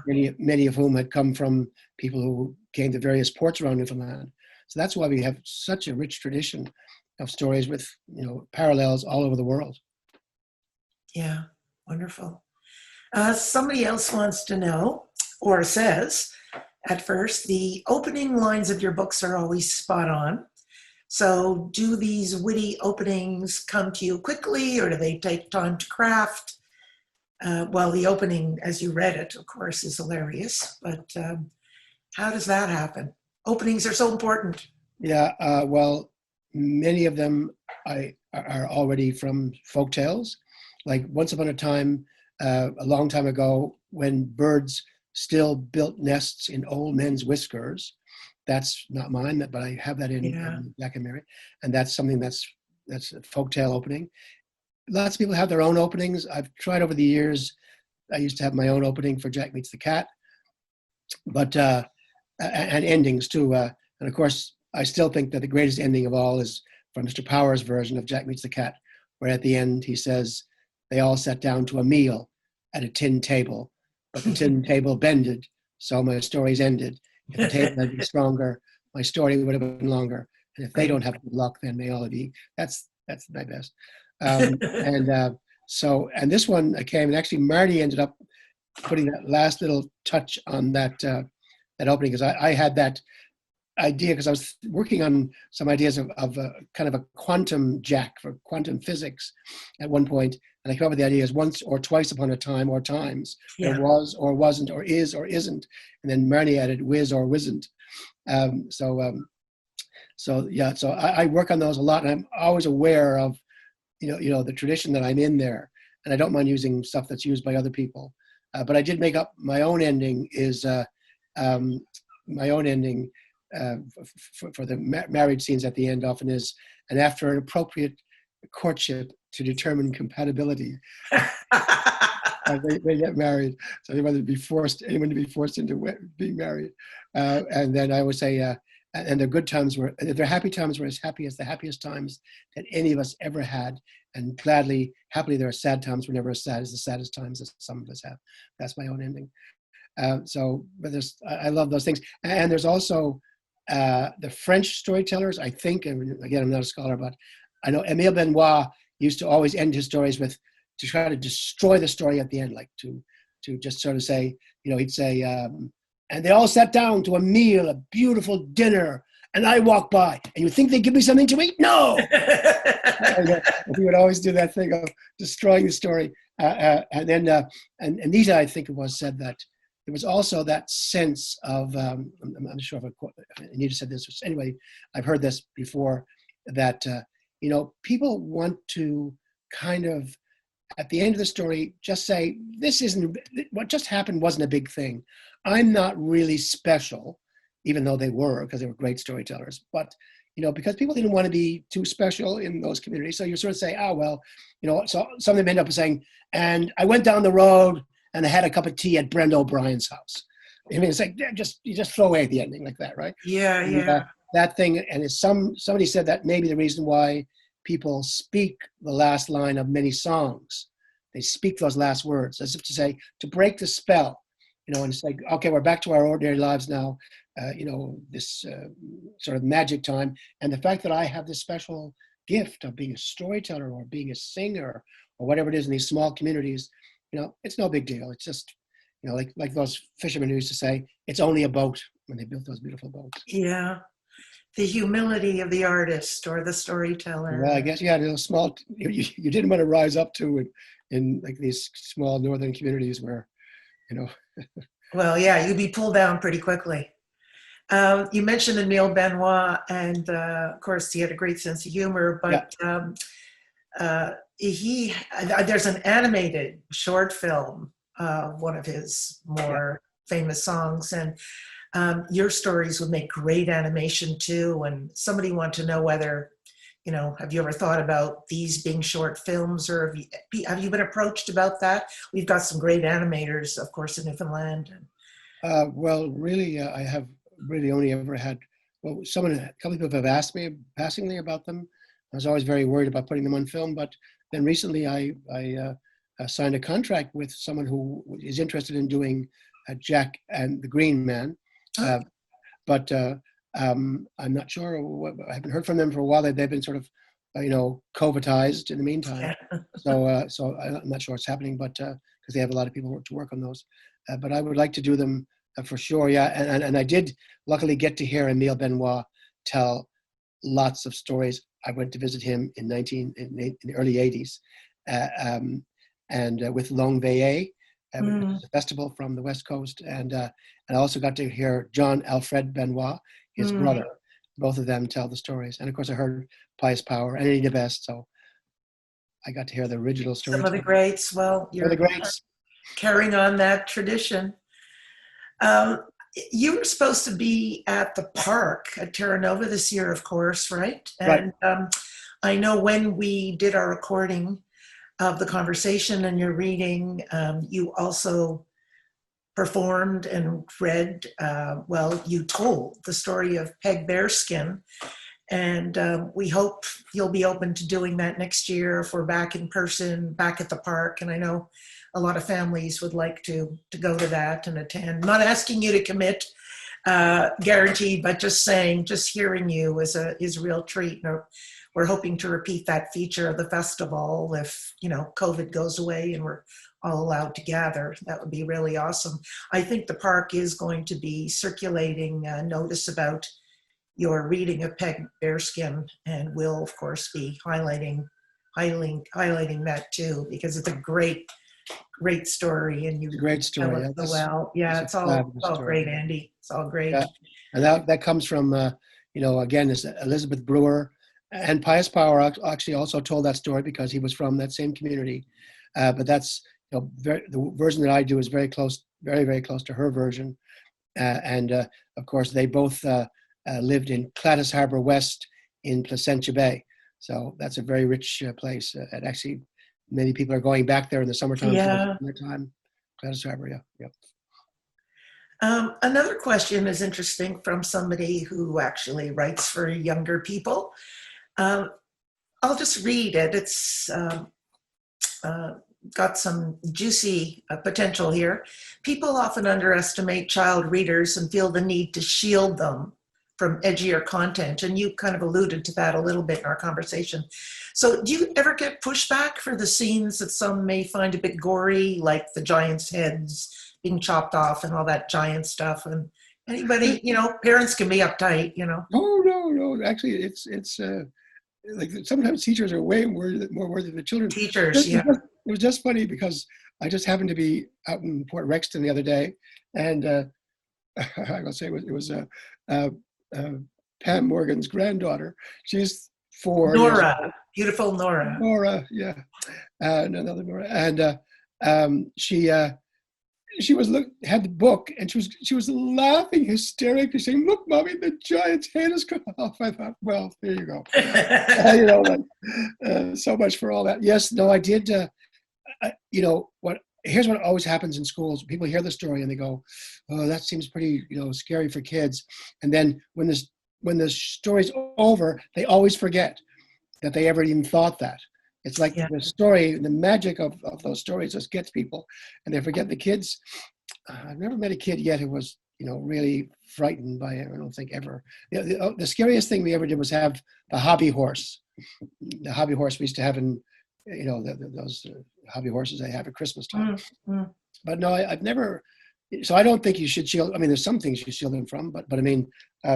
S3: Many of whom had come from people who came to various ports around Newfoundland. So that's why we have such a rich tradition of stories with, parallels all over the world.
S4: Yeah, wonderful. Somebody else wants to know, or says, at first, the opening lines of your books are always spot on. So do these witty openings come to you quickly, or do they take time to craft? Well, the opening, as you read it, of course, is hilarious, but how does that happen? Openings are so important.
S3: Yeah, well, many of them are already from folk tales. Like Once Upon a Time, a long time ago, when birds still built nests in old men's whiskers. That's not mine, but I have that in Jack and Mary. And that's something that's a folk tale opening. Lots of people have their own openings. I've tried over the years. I used to have my own opening for Jack Meets the Cat, but and endings too. And of course, I still think that the greatest ending of all is from Mr. Power's version of Jack Meets the Cat, where at the end he says, they all sat down to a meal at a tin table, but the tin table bended, so my story's ended. If the table had been stronger, my story would have been longer. And if they don't have good luck, then they all be. That's my best. And this one came, and actually Marty ended up putting that last little touch on that opening, because I had that idea because I was working on some ideas of kind of a quantum jack for quantum physics at one point, and I came up with the ideas once or twice upon a time or times. There was or wasn't or is or isn't, and then Marnie added whiz or wisn't. So I work on those a lot, and I'm always aware of the tradition that I'm in there, and I don't mind using stuff that's used by other people. But I did make up my own ending for the marriage scenes at the end often is, and after an appropriate courtship to determine compatibility, they get married. So they want to be forced into being married. And then I would say, and their good times were, their happy times were as happy as the happiest times that any of us ever had. And happily, their sad times were never as sad as the saddest times that some of us have. That's my own ending. But I love those things. And there's also the French storytellers, I think, and again, I'm not a scholar, but I know Émile Benoit used to always end his stories to try to destroy the story at the end, like to just sort of say, he'd say, and they all sat down to a meal, a beautiful dinner, and I walk by, and you think they give me something to eat? No. He would always do that thing of destroying the story. And then Anita, I think it was, said that there was also that sense of, I'm not sure if Anita said this, anyway, I've heard this before, that, people want to kind of, at the end of the story, just say, what just happened wasn't a big thing. I'm not really special, even though they were, because they were great storytellers. But, because people didn't want to be too special in those communities. So you sort of say, so some of them end up saying, and I went down the road and I had a cup of tea at Brenda O'Brien's house. I mean, it's like, you just throw away the ending like that, right?
S4: Yeah.
S3: That thing, and somebody said that maybe the reason why people speak the last line of many songs, they speak those last words, as if to say, to break the spell, and it's like, okay, we're back to our ordinary lives now, this sort of magic time. And the fact that I have this special gift of being a storyteller or being a singer or whatever it is in these small communities, it's no big deal. It's just, like those fishermen who used to say, it's only a boat, when they built those beautiful boats.
S4: Yeah. The humility of the artist or the storyteller.
S3: Well, I guess you had a small, you didn't want to rise up to in like these small northern communities where,
S4: Well, yeah, you'd be pulled down pretty quickly. You mentioned Emile Benoit, and of course he had a great sense of humor, but there's an animated short film, one of his more famous songs, and your stories would make great animation too. And somebody wanted to know whether, have you ever thought about these being short films, or have you been approached about that? We've got some great animators, of course, in Newfoundland.
S3: Well, really, I have really only ever had, a couple of people have asked me passingly about them. I was always very worried about putting them on film, but then recently I signed a contract with someone who is interested in doing Jack and the Green Man. But I'm not sure. I haven't heard from them for a while. They've been sort of, COVIDized in the meantime. So I'm not sure what's happening, but because they have a lot of people to work on those. But I would like to do them for sure. Yeah, and I did luckily get to hear Emile Benoit tell lots of stories. I went to visit him in the early '80s, and with Longue Veillée. Which is a festival from the West Coast, and I also got to hear John Alfred Benoit, his brother. Both of them tell the stories, and of course I heard Pius Power and Eddie the Best, so I got to hear the original story.
S4: Some of the greats. Well, you're
S3: the greats.
S4: Carrying on that tradition. You were supposed to be at the park at Terra Nova this year, of course, right? And I know when we did our recording of the conversation and your reading, you also performed and read, you told the story of Peg Bearskin, and we hope you'll be open to doing that next year if we're back in person, back at the park. And I know a lot of families would like to go to that and attend. Not asking you to commit, guaranteed, but just hearing you is a real treat. We're hoping to repeat that feature of the festival if, COVID goes away and we're all allowed to gather. That would be really awesome. I think the park is going to be circulating a notice about your reading of Peg Bearskin, and we'll, of course, be highlighting that too, because it's a great story, and you
S3: great story.
S4: tell it so well. Yeah, it's all great, Andy. It's all great.
S3: Yeah. And that comes from, again, is Elizabeth Brewer. And Pius Power actually also told that story because he was from that same community. But that's, the version that I do is very close, very, very close to her version. And of course, they both lived in Clattis Harbor West in Placentia Bay. So that's a very rich place. And actually, many people are going back there in the summertime.
S4: Yeah.
S3: Clattis Harbor, yeah.
S4: Another question is interesting from somebody who actually writes for younger people. I'll just read it. It's got some juicy potential here. People often underestimate child readers and feel the need to shield them from edgier content. And you kind of alluded to that a little bit in our conversation. So do you ever get pushback for the scenes that some may find a bit gory, like the giant's heads being chopped off and all that giant stuff? And Anybody, parents can be uptight,
S3: Oh, no. Actually, it's like sometimes teachers are way more worthy than the children.
S4: Teachers, yeah.
S3: It was just funny because I just happened to be out in Port Rexton the other day, and I will say it was Pam Morgan's granddaughter. She's 4 years
S4: Nora,
S3: old.
S4: beautiful Nora.
S3: Nora, yeah, another Nora, and she had the book, and she was laughing hysterically, saying, "Look, Mommy, the giant's head has come off." I thought, well, there you go. So much for all that. Yes, no, I did. Here's what always happens in schools. People hear the story and they go, "Oh, that seems pretty, scary for kids." And then when the story's over, they always forget that they ever even thought that. It's like the story, the magic of those stories just gets people, and they forget the kids. I've never met a kid yet who was, really frightened by it. I don't think ever. The scariest thing we ever did was have the hobby horse. The hobby horse we used to have in, those hobby horses they have at Christmas time.
S4: Mm-hmm.
S3: But no, I've never. So I don't think you should shield. I mean, there's some things you shield them from, but I mean,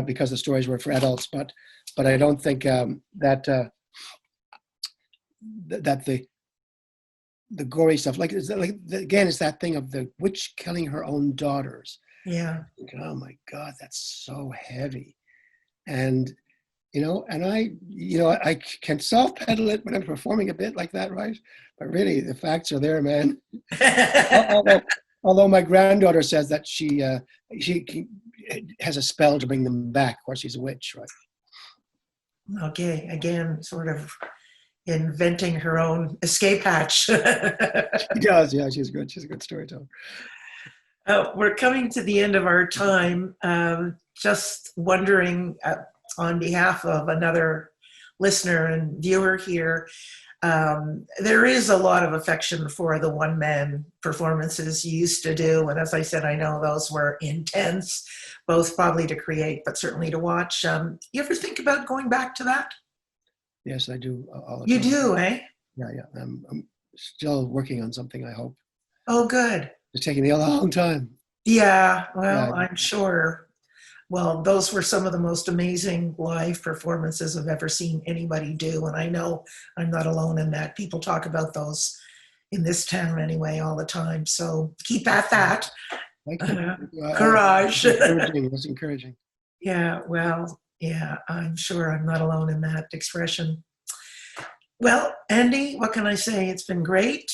S3: because the stories were for adults. But I don't think that the gory stuff, again, it's that thing of the witch killing her own daughters.
S4: Yeah.
S3: Oh my God, that's so heavy, and I can self-pedal it when I'm performing a bit like that, right? But really, the facts are there, man. Although my granddaughter says that she has a spell to bring them back. Of course, she's a witch, right?
S4: Okay, again, sort of inventing her own escape hatch.
S3: She does, yeah. She's good. She's a good storyteller.
S4: We're coming to the end of our time. Just wondering, on behalf of another listener and viewer here, there is a lot of affection for the one-man performances you used to do. And as I said, I know those were intense, both probably to create, but certainly to watch. You ever think about going back to that?
S3: Yes, I do.
S4: You do, eh?
S3: Yeah. I'm still working on something, I hope.
S4: Oh, good.
S3: It's taking me a long time.
S4: Yeah, well, I'm sure. Well, those were some of the most amazing live performances I've ever seen anybody do. And I know I'm not alone in that. People talk about those in this town anyway all the time. So keep at that.
S3: Thank you.
S4: Courage.
S3: It's encouraging.
S4: Yeah, well, yeah, I'm sure I'm not alone in that expression. Well, Andy, what can I say? It's been great.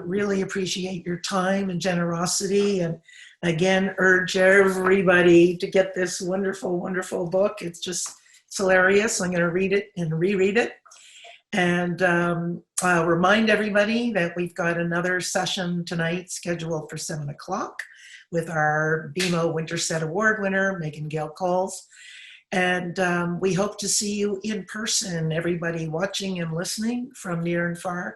S4: Really appreciate your time and generosity. And again, urge everybody to get this wonderful, wonderful book. It's hilarious. I'm going to read it and reread it. And remind everybody that we've got another session tonight scheduled for 7 o'clock with our BMO Winterset Award winner, Megan Gail Coles. And we hope to see you in person, everybody watching and listening from near and far.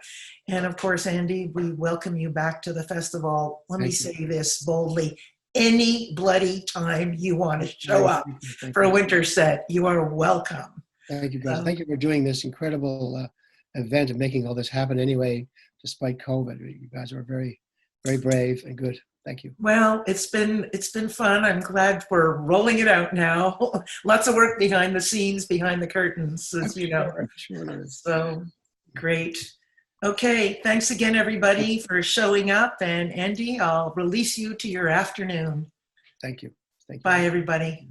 S4: And of course, Andy, we welcome you back to the festival. Let me say this boldly. Any bloody time you want to show up for a Winterset, you are welcome.
S3: Thank you, guys. Thank you for doing this incredible event and making all this happen anyway, despite COVID. You guys are very, very brave and good. Thank you.
S4: Well, it's been fun. I'm glad we're rolling it out now. Lots of work behind the scenes, behind the curtains, as you know.
S3: Sure.
S4: So great. Okay, thanks again, everybody, for showing up. And Andy, I'll release you to your afternoon.
S3: Thank you.
S4: Bye, everybody.